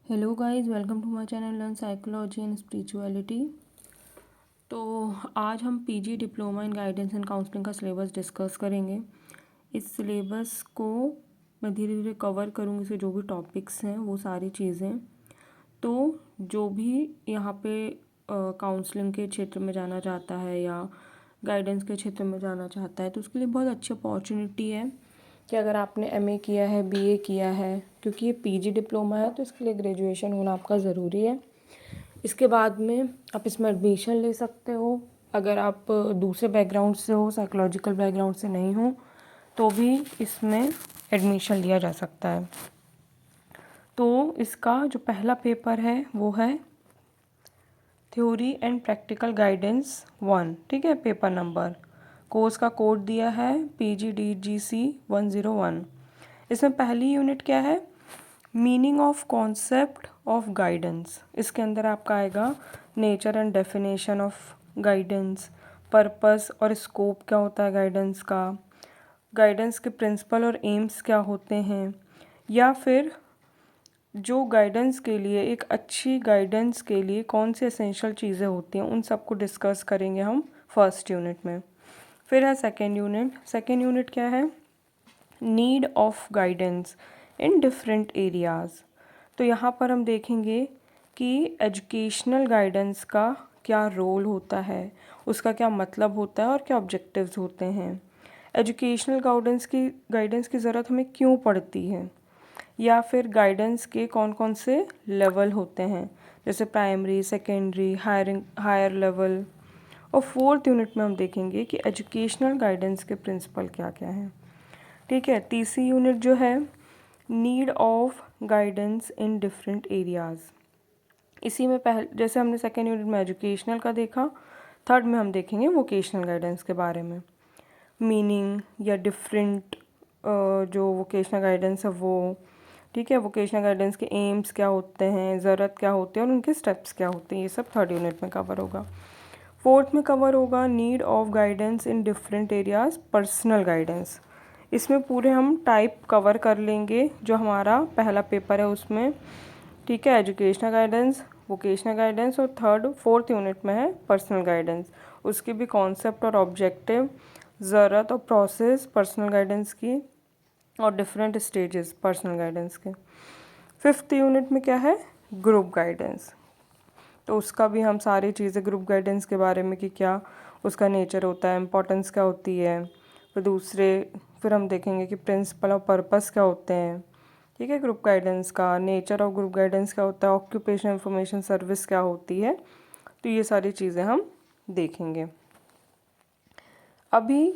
Hello guys, welcome to my channel learn psychology and spirituality. तो आज हम PG diploma in guidance and counselling का syllabus discuss करेंगे। इस सिलेबस को मैं धीरे धीरे कवर करूँगी, इसके जो भी टॉपिक्स हैं वो सारी चीज़ें। तो जो भी यहाँ पे काउंसलिंग के क्षेत्र में जाना चाहता है या गाइडेंस के क्षेत्र में जाना चाहता है तो उसके लिए बहुत अच्छी अपॉर्चुनिटी है कि अगर आपने एमए किया है, बीए किया है, क्योंकि ये पीजी डिप्लोमा है तो इसके लिए ग्रेजुएशन होना आपका ज़रूरी है। इसके बाद में आप इसमें एडमिशन ले सकते हो। अगर आप दूसरे बैकग्राउंड से हो, साइकोलॉजिकल बैकग्राउंड से नहीं हो, तो भी इसमें एडमिशन लिया जा सकता है। तो इसका जो पहला पेपर है वो है थ्योरी एंड प्रैक्टिकल गाइडेंस 1, ठीक है। पेपर नंबर, कोर्स का कोड दिया है PGDGC 101। इसमें पहली यूनिट क्या है? Meaning of concept of guidance. इसके अंदर आपका आएगा nature and definition of guidance, purpose और स्कोप क्या होता है गाइडेंस का, गाइडेंस के प्रिंसिपल और एम्स क्या होते हैं, या फिर जो गाइडेंस के लिए, एक अच्छी गाइडेंस के लिए कौन सी एसेंशियल चीज़ें होती हैं, उन सबको डिस्कस करेंगे हम फर्स्ट यूनिट में। फिर है सेकेंड यूनिट। सेकेंड यूनिट क्या है? Need of guidance in different areas. तो यहाँ पर हम देखेंगे कि एजुकेशनल गाइडेंस का क्या रोल होता है, उसका क्या मतलब होता है और क्या ऑब्जेक्टिव्स होते हैं। एजुकेशनल गाइडेंस की ज़रूरत हमें क्यों पड़ती है, या फिर गाइडेंस के कौन कौन से लेवल होते हैं, जैसे प्राइमरी, सेकेंडरी, हायर लेवल। और फोर्थ यूनिट में हम देखेंगे कि एजुकेशनल गाइडेंस के प्रिंसिपल क्या क्या हैं, ठीक है। तीसरी यूनिट जो है need of guidance in different areas. इसी में जैसे हमने सेकेंड यूनिट में एजुकेशनल का देखा, थर्ड में हम देखेंगे वोकेशनल गाइडेंस के बारे में, मीनिंग या डिफरेंट जो वोकेशनल गाइडेंस है वो, ठीक है। वोकेशनल गाइडेंस के एम्स क्या होते हैं, ज़रूरत क्या होती है और उनके स्टेप्स क्या होते हैं, ये सब थर्ड यूनिट में कवर होगा। फोर्थ में कवर होगा need of guidance in different areas, personal guidance. इसमें पूरे हम टाइप कवर कर लेंगे जो हमारा पहला पेपर है उसमें, ठीक है। एजुकेशनल गाइडेंस, वोकेशनल गाइडेंस और फोर्थ यूनिट में है पर्सनल गाइडेंस। उसके भी कॉन्सेप्ट और ऑब्जेक्टिव, ज़रूरत और प्रोसेस पर्सनल गाइडेंस की, और डिफरेंट स्टेजेस पर्सनल गाइडेंस के। फिफ्थ यूनिट में क्या है? Group guidance. तो उसका भी हम सारी चीज़ें ग्रुप गाइडेंस के बारे में कि क्या उसका नेचर होता है, इम्पोर्टेंस क्या होती है, फिर हम देखेंगे कि प्रिंसिपल और पर्पस क्या होते हैं, ठीक है। ग्रुप गाइडेंस का नेचर और ग्रुप गाइडेंस क्या होता है, ऑक्यूपेशन इंफॉर्मेशन सर्विस क्या होती है, तो ये सारी चीज़ें हम देखेंगे। अभी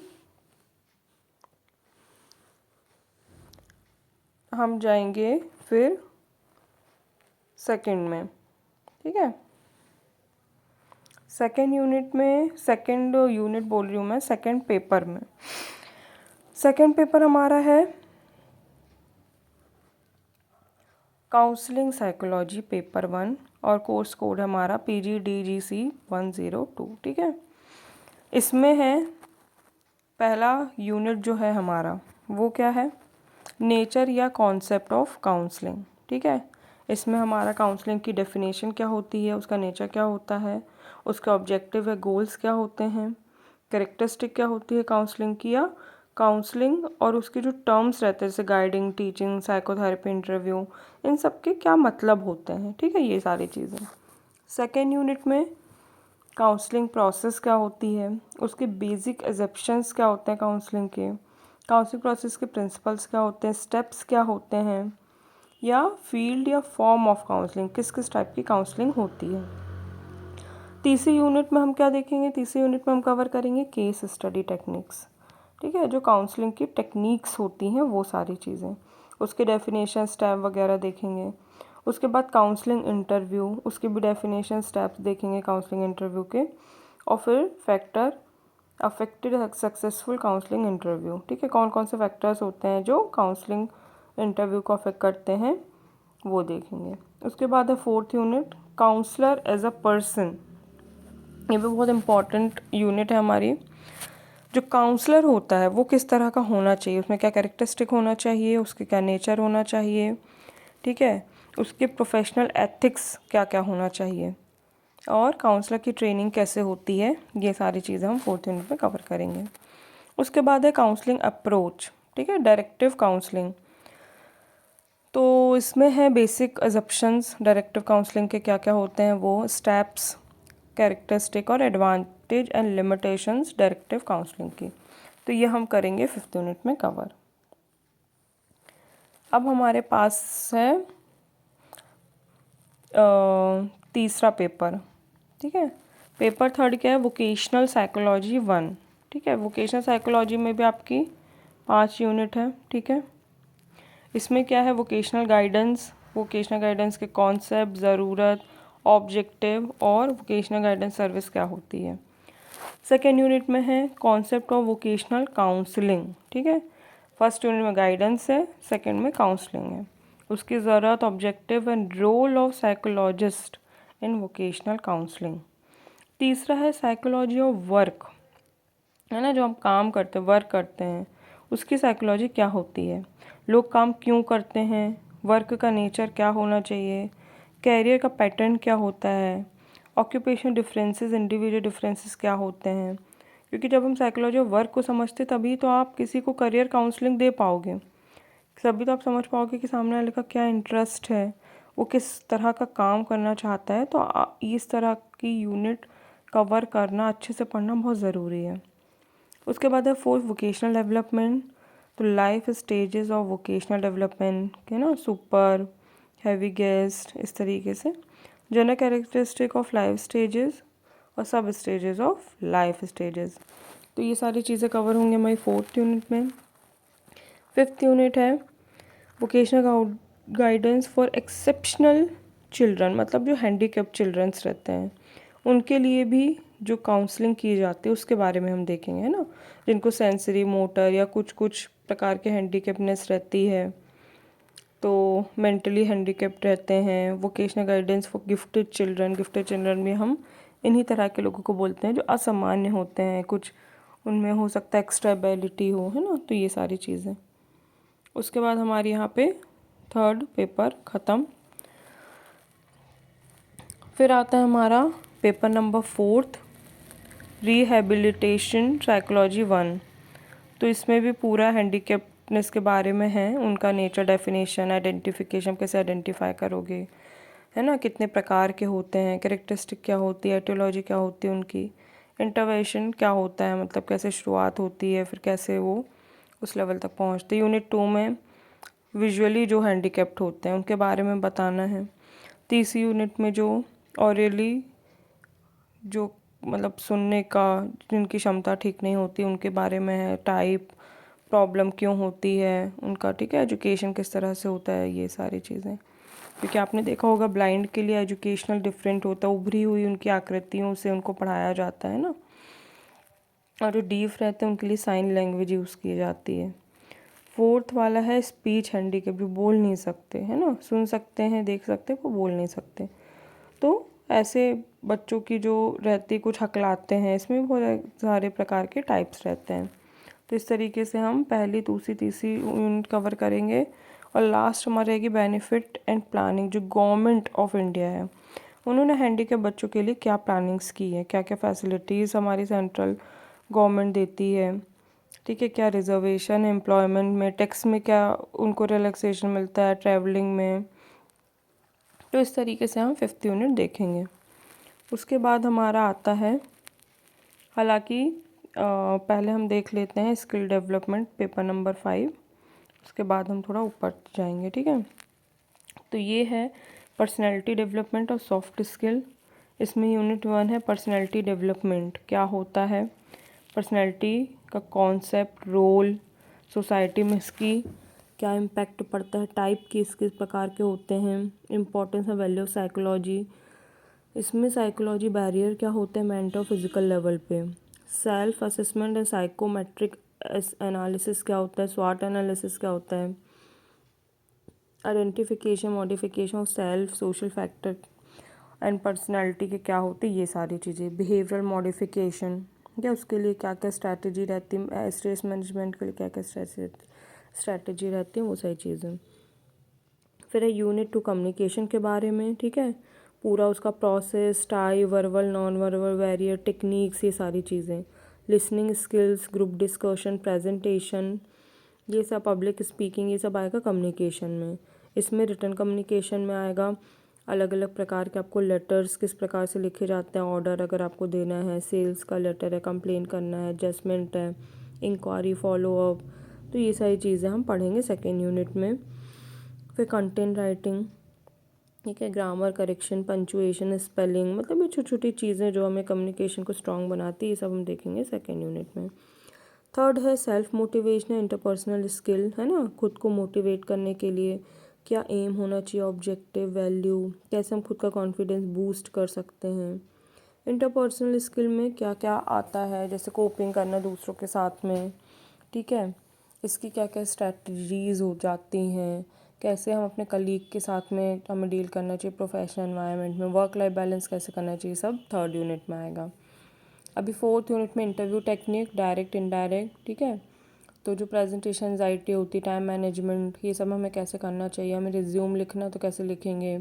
हम जाएंगे फिर सेकंड में, ठीक है। सेकंड यूनिट बोल रही हूँ मैं, सेकंड पेपर में। सेकंड पेपर हमारा है काउंसलिंग साइकोलॉजी पेपर 1 और कोर्स कोड हमारा PGDGC 102, ठीक है। इसमें है पहला यूनिट जो है हमारा वो क्या है? नेचर या कॉन्सेप्ट ऑफ काउंसलिंग, ठीक है। इसमें हमारा काउंसलिंग की डेफिनेशन क्या होती है, उसका नेचर क्या होता है, उसका ऑब्जेक्टिव है गोल्स क्या होते हैं, कैरेक्टरिस्टिक क्या होती है काउंसलिंग की, या काउंसलिंग और उसके जो टर्म्स रहते हैं जैसे गाइडिंग, टीचिंग, साइकोथेरेपी, इंटरव्यू, इन सब के क्या मतलब होते हैं, ठीक है, ये सारी चीज़ें। सेकेंड यूनिट में काउंसलिंग प्रोसेस क्या होती है, उसके बेसिक एजेप्शंस क्या होते हैं काउंसलिंग के, काउंसलिंग प्रोसेस के प्रिंसिपल्स क्या होते हैं, स्टेप्स क्या होते हैं, या फील्ड या फॉर्म ऑफ काउंसलिंग, किस किस टाइप की काउंसलिंग होती है। तीसरी यूनिट में हम क्या देखेंगे? तीसरी यूनिट में हम कवर करेंगे केस स्टडी टेक्निक्स, ठीक है। जो काउंसलिंग की टेक्निक्स होती हैं वो सारी चीज़ें, उसके डेफिनेशन, स्टेप वगैरह देखेंगे। उसके बाद काउंसलिंग इंटरव्यू, उसके भी डेफिनेशन, स्टेप्स देखेंगे काउंसलिंग इंटरव्यू के। और फिर factor affected successful counselling interview, ठीक है। कौन कौन से फैक्टर्स होते हैं जो काउंसलिंग इंटरव्यू को अफेक्ट करते हैं वो देखेंगे। उसके बाद है fourth unit counsellor as a person. ये भी बहुत इम्पॉर्टेंट यूनिट है हमारी। जो काउंसलर होता है वो किस तरह का होना चाहिए, उसमें क्या कैरेक्टरिस्टिक होना चाहिए, उसके क्या नेचर होना चाहिए, ठीक है। उसके प्रोफेशनल एथिक्स क्या क्या होना चाहिए, और काउंसलर की ट्रेनिंग कैसे होती है, ये सारी चीज़ें हम 4th यूनिट में कवर करेंगे। उसके बाद है काउंसलिंग अप्रोच, ठीक है, डायरेक्टिव काउंसलिंग। तो इसमें है बेसिक अजप्शंस डायरेक्टिव काउंसलिंग के क्या क्या होते हैं, वो स्टेप्स, कैरेक्टरिस्टिक और advantage and limitations directive counselling की। तो ये हम करेंगे 5th यूनिट में कवर। अब हमारे पास है तीसरा पेपर, ठीक है। पेपर 3rd क्या है, वोकेशनल साइकोलॉजी 1, ठीक है। वोकेशनल साइकोलॉजी में भी आपकी 5 यूनिट है, ठीक है। इसमें क्या है, वोकेशनल गाइडेंस के कॉन्सेप्ट, ज़रूरत, ऑब्जेक्टिव और वोकेशनल गाइडेंस सर्विस क्या होती है। 2nd यूनिट में है कॉन्सेप्ट ऑफ वोकेशनल काउंसलिंग, ठीक है। 1st यूनिट में गाइडेंस है, 2nd में काउंसलिंग है। उसकी ज़रूरत, objective and role of psychologist in vocational counselling. तीसरा है साइकोलॉजी ऑफ वर्क, है ना, जो हम काम करते हैं, वर्क करते हैं, उसकी साइकोलॉजी क्या होती है, लोग काम क्यों करते हैं, वर्क का नेचर क्या होना चाहिए, कैरियर का पैटर्न क्या होता है, ऑक्यूपेशन डिफरेंसेस, इंडिविजुअल डिफरेंसेस क्या होते हैं। क्योंकि जब हम साइकोलॉजी ऑफ वर्क को समझते तभी तो आप किसी को करियर काउंसलिंग दे पाओगे, तभी तो आप समझ पाओगे कि सामने वाले का क्या इंटरेस्ट है, वो किस तरह का काम करना चाहता है। तो इस तरह की यूनिट कवर करना, अच्छे से पढ़ना बहुत ज़रूरी है। उसके बाद है 4th वोकेशनल डेवलपमेंट। तो life stages of vocational development के ना, सुपर, हैवी गेस्ट, इस तरीके से general characteristic of life stages और सब स्टेजेस ऑफ लाइफ स्टेजेस। तो ये सारी चीज़ें कवर होंगे हमारी 4th यूनिट में। 5th यूनिट है vocational guidance for exceptional children, मतलब जो हैंडीकैप चिल्ड्रंस रहते हैं उनके लिए भी जो काउंसलिंग की जाती है उसके बारे में हम देखेंगे, है ना, जिनको सेंसरी, मोटर या कुछ कुछ प्रकार के हैंडीकैपनेस रहती है, तो मेंटली हैंडीकैप्ड रहते हैं। Vocational guidance for gifted children में हम इन्हीं तरह के लोगों को बोलते हैं जो असामान्य होते हैं, कुछ उनमें हो सकता है एक्स्ट्रा एबिलिटी हो, है ना, तो ये सारी चीज़ें। उसके बाद हमारे यहाँ पे 3rd पेपर ख़त्म। फिर आता है हमारा paper number 4th, rehabilitation psychology 1। तो इसमें भी पूरा हैंडीकैप्डनेस के बारे में है, उनका नेचर, डेफिनेशन, आइडेंटिफिकेशन, कैसे आइडेंटिफाई करोगे, है ना, कितने प्रकार के होते हैं, कैरेक्टरिस्टिक क्या होती है, एटियोलॉजी क्या होती है उनकी, इंटरवेंशन क्या होता है, मतलब कैसे शुरुआत होती है, फिर कैसे वो उस लेवल तक पहुँचते। यूनिट 2 में विजुअली जो हैंडीकैप्ड होते हैं उनके बारे में बताना है। तीसरी यूनिट में जो ऑरली, जो मतलब सुनने का, जिनकी क्षमता ठीक नहीं होती उनके बारे में है, टाइप, प्रॉब्लम क्यों होती है उनका, ठीक है, एजुकेशन किस तरह से होता है, ये सारी चीज़ें। क्योंकि आपने देखा होगा ब्लाइंड के लिए एजुकेशनल डिफरेंट होता है, उभरी हुई उनकी आकृतियों से उनको पढ़ाया जाता है ना, और जो डीफ रहते हैं उनके लिए साइन लैंग्वेज यूज़ की जाती है। 4th वाला है स्पीच हैंडीकैप, जो बोल नहीं सकते, है ना, सुन सकते हैं, देख सकते हैं, वो बोल नहीं सकते। तो ऐसे बच्चों की जो रहती, कुछ हकलाते हैं, इसमें बहुत सारे प्रकार के टाइप्स रहते हैं। तो इस तरीके से हम पहली, दूसरी, तीसरी यूनिट कवर करेंगे। और लास्ट हमारी रहेगी बेनिफिट एंड प्लानिंग, जो गवर्नमेंट ऑफ इंडिया है उन्होंने हैंडीकैप बच्चों के लिए क्या प्लानिंग्स की है, क्या क्या फैसिलिटीज़ हमारी सेंट्रल गवर्नमेंट देती है, ठीक है, क्या रिजर्वेशन है एम्प्लॉयमेंट में, टैक्स में क्या उनको रिलैक्सेशन मिलता है, ट्रैवलिंग में। तो इस तरीके से हम 5th यूनिट देखेंगे। उसके बाद हमारा आता है, हालांकि पहले हम देख लेते हैं स्किल डेवलपमेंट, पेपर नंबर 5, उसके बाद हम थोड़ा ऊपर जाएंगे, ठीक है। तो ये है पर्सनैलिटी डेवलपमेंट और सॉफ्ट स्किल। इसमें यूनिट 1 है पर्सनैलिटी डेवलपमेंट, क्या होता है, पर्सनैलिटी का कॉन्सेप्ट, रोल, सोसाइटी में इसकी क्या इम्पैक्ट पड़ता है, टाइप किस किस प्रकार के होते हैं, इम्पोर्टेंस और वैल्यू ऑफ साइकोलॉजी। इसमें साइकोलॉजी बैरियर क्या होते हैं मेंटल और फिजिकल लेवल पे, self assessment and psychometric analysis क्या होता है, स्वॉट एनालिसिस क्या होता है, identification, modification of self, social factor and personality के क्या होते हैं, ये सारी चीज़ें, बिहेवियरल मॉडिफिकेशन, क्या उसके लिए क्या क्या स्ट्रैटेजी रहती है, स्ट्रेस मैनेजमेंट के लिए क्या क्या स्ट्रैटेजी रहती है, वो सारी चीज़ें। फिर है यूनिट 2 कम्युनिकेशन के बारे में, ठीक है, पूरा उसका process, tie, verbal, non verbal, barrier, techniques, ये सारी चीज़ें, listening skills, group discussion, presentation, ये सब, पब्लिक स्पीकिंग, ये सब आएगा कम्युनिकेशन में। इसमें रिटर्न कम्युनिकेशन में आएगा अलग अलग प्रकार के आपको लेटर्स किस प्रकार से लिखे जाते हैं, ऑर्डर अगर आपको देना है, सेल्स का लेटर है, कंप्लेन करना है, एडजस्टमेंट है, इंक्वायरी, फॉलोअप, तो ये सारी चीज़ें हम पढ़ेंगे सेकेंड यूनिट में। फिर कंटेंट राइटिंग, ठीक है, ग्रामर करेक्शन, पंचुएशन, स्पेलिंग, मतलब ये छोटी छोटी चीज़ें जो हमें कम्युनिकेशन को स्ट्रॉन्ग बनाती है, ये सब हम देखेंगे सेकेंड यूनिट में। थर्ड है सेल्फ मोटिवेशन, इंटरपर्सनल स्किल, है ना, खुद को मोटिवेट करने के लिए क्या एम होना चाहिए, ऑब्जेक्टिव, वैल्यू, कैसे हम खुद का कॉन्फिडेंस बूस्ट कर सकते हैं। इंटरपर्सनल स्किल में क्या क्या आता है, जैसे कोपिंग करना दूसरों के साथ में, ठीक है, इसकी क्या क्या स्ट्रैटेजीज हो जाती हैं, कैसे हम अपने कलीग के साथ में हमें डील करना चाहिए प्रोफेशनल एनवायरनमेंट में, वर्क लाइफ बैलेंस कैसे करना चाहिए, सब थर्ड यूनिट में आएगा। अभी फोर्थ यूनिट में इंटरव्यू टेक्निक, डायरेक्ट इनडायरेक्ट, ठीक है, तो जो प्रेजेंटेशन एंजाइटी होती है, टाइम मैनेजमेंट, ये सब हमें कैसे करना चाहिए, हमें रिज्यूम लिखना तो कैसे लिखेंगे,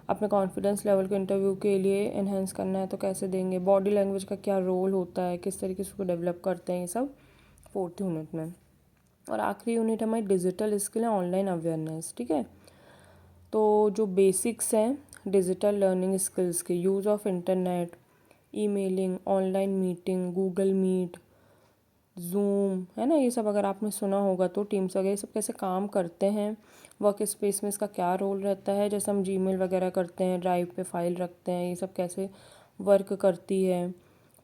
अपने कॉन्फिडेंस लेवल को इंटरव्यू के लिए एनहेंस करना है तो कैसे देंगे, बॉडी लैंग्वेज का क्या रोल होता है, किस तरीके से उसको डेवलप करते हैं, ये सब फोर्थ यूनिट में। और आखिरी यूनिट हमारी डिजिटल स्किल है, ऑनलाइन अवेयरनेस, ठीक है, तो जो बेसिक्स हैं डिजिटल लर्निंग स्किल्स के, use of internet, emailing, online meeting, Google Meet, Zoom, है ना, ये सब अगर आपने सुना होगा तो टीम्स वगैरह, ये सब कैसे काम करते हैं, वर्क स्पेस में इसका क्या रोल रहता है, जैसे हम जीमेल वगैरह करते हैं, ड्राइव पे फाइल रखते हैं, ये सब कैसे वर्क करती है,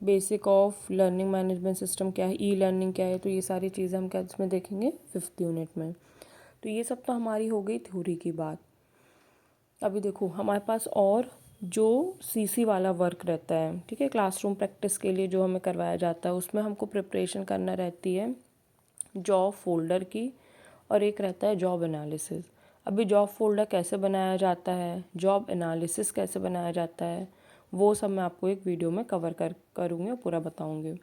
basic of learning management system क्या है, ई लर्निंग क्या है, तो ये सारी चीज़ें हम क्या इसमें देखेंगे फिफ्थ यूनिट में। तो ये सब तो हमारी हो गई थ्योरी की बात। अभी देखो हमारे पास और जो सीसी वाला वर्क रहता है, ठीक है, क्लासरूम प्रैक्टिस के लिए जो हमें करवाया जाता है, उसमें हमको प्रिपरेशन करना रहती है जॉब फोल्डर की, और एक रहता है जॉब एनालिसिस। अभी जॉब फोल्डर कैसे बनाया जाता है, जॉब एनालिसिस कैसे बनाया जाता है, वो सब मैं आपको एक वीडियो में कवर करूँगी और पूरा बताऊँगी।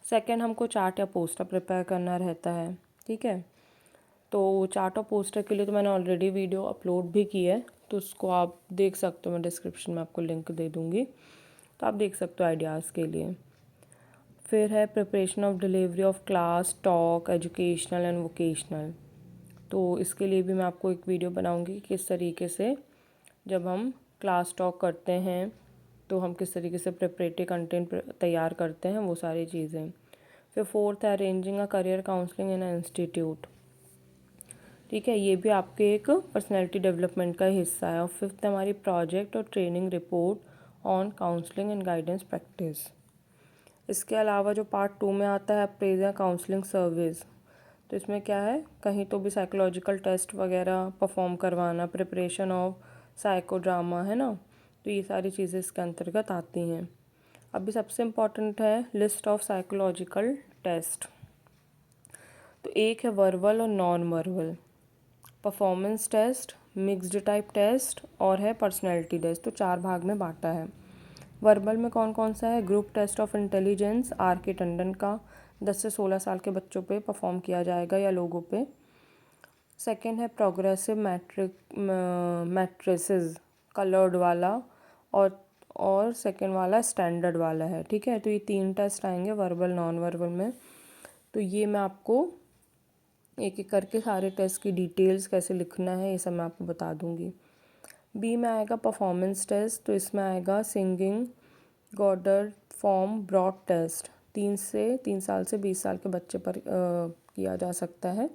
सेकेंड, हमको चार्ट या पोस्टर प्रिपेयर करना रहता है, ठीक है, तो चार्ट और पोस्टर के लिए तो मैंने ऑलरेडी वीडियो अपलोड भी की है, तो उसको आप देख सकते हो, मैं डिस्क्रिप्शन में आपको लिंक दे दूँगी, तो आप देख सकते हो आइडियाज़ के लिए। फिर है preparation of delivery of class, talk, educational and vocational, तो इसके लिए भी मैं आपको एक वीडियो बनाऊँगी कि किस तरीके से जब हम क्लास टॉक करते हैं तो हम किस तरीके से प्रिपरेटरी कंटेंट तैयार करते हैं, वो सारी चीज़ें। फिर फोर्थ है arranging a career counselling in a institute, ठीक है, ये भी आपके एक पर्सनैलिटी डेवलपमेंट का हिस्सा है। और फिफ्थ है हमारी प्रोजेक्ट और training report on counselling and guidance practice. इसके अलावा जो पार्ट 2 में आता है अप्रेजल काउंसलिंग सर्विस, तो इसमें क्या है, कहीं तो भी साइकोलॉजिकल टेस्ट वगैरह परफॉर्म करवाना, प्रिपरेशन ऑफ साइको ड्रामा, है ना, तो ये सारी चीज़ें इसके अंतर्गत आती हैं। अभी सबसे इम्पॉर्टेंट है लिस्ट ऑफ साइकोलॉजिकल टेस्ट, तो एक है वर्बल और non verbal, performance test, mixed type test और है पर्सनैलिटी टेस्ट, तो 4 भाग में बांटा है। वर्बल में कौन कौन सा है, group test of intelligence, R K Tandon का, 10 से 16 साल के बच्चों पे परफॉर्म किया जाएगा या लोगों पे। सेकंड है प्रोग्रेसिव मैट्रिसेस, कलर्ड वाला, और सेकंड वाला स्टैंडर्ड वाला है, ठीक है, तो ये 3 टेस्ट आएंगे वर्बल नॉन वर्बल में। तो ये मैं आपको एक एक करके सारे टेस्ट की डिटेल्स कैसे लिखना है ये सब मैं आपको बता दूंगी। बी में आएगा परफॉर्मेंस टेस्ट, तो इसमें आएगा सिंगिंग, गॉडर फॉर्म, ब्रॉड टेस्ट, 3 साल से 20 साल के बच्चे पर किया जा सकता है।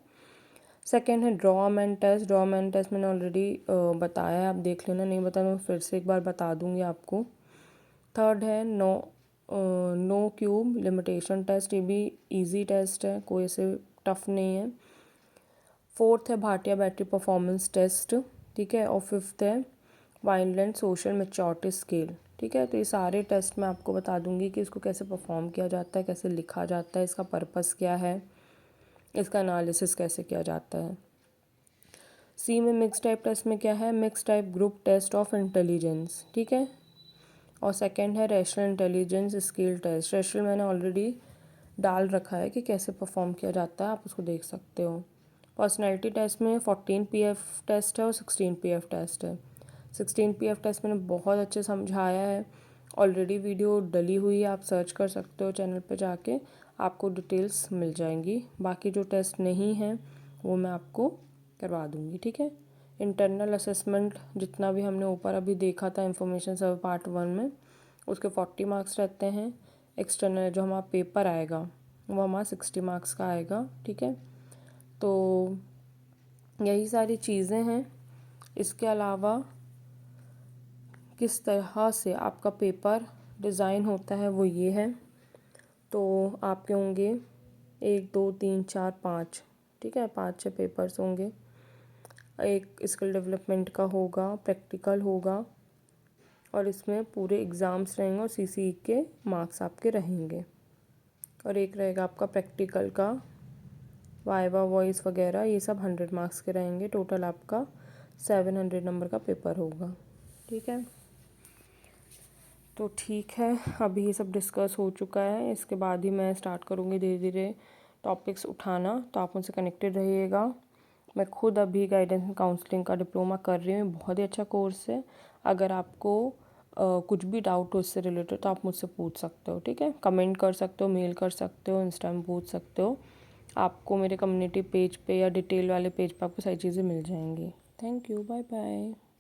सेकेंड है ड्रॉमैन टेस्ट, ड्रॉमैन टेस्ट मैंने ऑलरेडी बताया है, आप देख लेना, नहीं बता मैं फिर से एक बार बता दूंगी आपको। थर्ड है नो क्यूब लिमिटेशन टेस्ट, ये भी इजी टेस्ट है, कोई ऐसे टफ नहीं है। फोर्थ है भाटिया बैटरी परफॉर्मेंस टेस्ट, ठीक है, और फिफ्थ है वाइनलैंड सोशल मैच्योरिटी स्केल, ठीक है, तो ये सारे टेस्ट मैं आपको बता दूंगी कि इसको कैसे परफॉर्म किया जाता है, कैसे लिखा जाता है, इसका पर्पस क्या है, इसका एनालिसिस कैसे किया जाता है। सी में मिक्स टाइप टेस्ट में क्या है, mix type group test of intelligence, ठीक है, और सेकंड है rational intelligence skill test, rational मैंने ऑलरेडी डाल रखा है कि कैसे परफॉर्म किया जाता है, आप उसको देख सकते हो। पर्सनैलिटी टेस्ट में 14 PF टेस्ट है और 16 PF टेस्ट है। 16 PF टेस्ट मैंने बहुत अच्छे समझाया है, ऑलरेडी वीडियो डली हुई है, आप सर्च कर सकते हो चैनल पे जाके, आपको डिटेल्स मिल जाएंगी। बाकी जो टेस्ट नहीं है वो मैं आपको करवा दूँगी, ठीक है। इंटरनल असेसमेंट जितना भी हमने ऊपर अभी देखा था इंफॉर्मेशन सर्व पार्ट 1 में, उसके 40 मार्क्स रहते हैं। एक्सटर्नल जो हमारा पेपर आएगा वो हमारा 60 मार्क्स का आएगा, ठीक है। तो यही सारी चीज़ें हैं। इसके अलावा किस तरह से आपका पेपर डिज़ाइन होता है वो ये है। तो आपके होंगे 1 2 3 4 5, ठीक है, 5-6 पेपर्स होंगे। एक स्किल डेवलपमेंट का होगा, प्रैक्टिकल होगा, और इसमें पूरे एग्ज़ाम्स रहेंगे और CCE के मार्क्स आपके रहेंगे। और एक रहेगा आपका प्रैक्टिकल का, वाइवा वॉइस वगैरह, ये सब 100 मार्क्स के रहेंगे। टोटल आपका 700 नंबर का पेपर होगा, ठीक है। तो ठीक है, अभी ये सब डिस्कस हो चुका है। इसके बाद ही मैं स्टार्ट करूँगी धीरे धीरे टॉपिक्स उठाना, तो आप मुझसे कनेक्टेड रहिएगा। मैं खुद अभी गाइडेंस एंड काउंसलिंग का डिप्लोमा कर रही हूँ, बहुत ही अच्छा कोर्स है। अगर आपको कुछ भी डाउट हो इससे रिलेटेड तो आप मुझसे पूछ सकते हो, ठीक है। कमेंट कर सकते हो, मेल कर सकते हो, इंस्टा में पूछ सकते हो। आपको मेरे कम्युनिटी पेज पे या डिटेल वाले पेज पे आपको सारी चीज़ें मिल जाएंगी। Thank you, bye bye.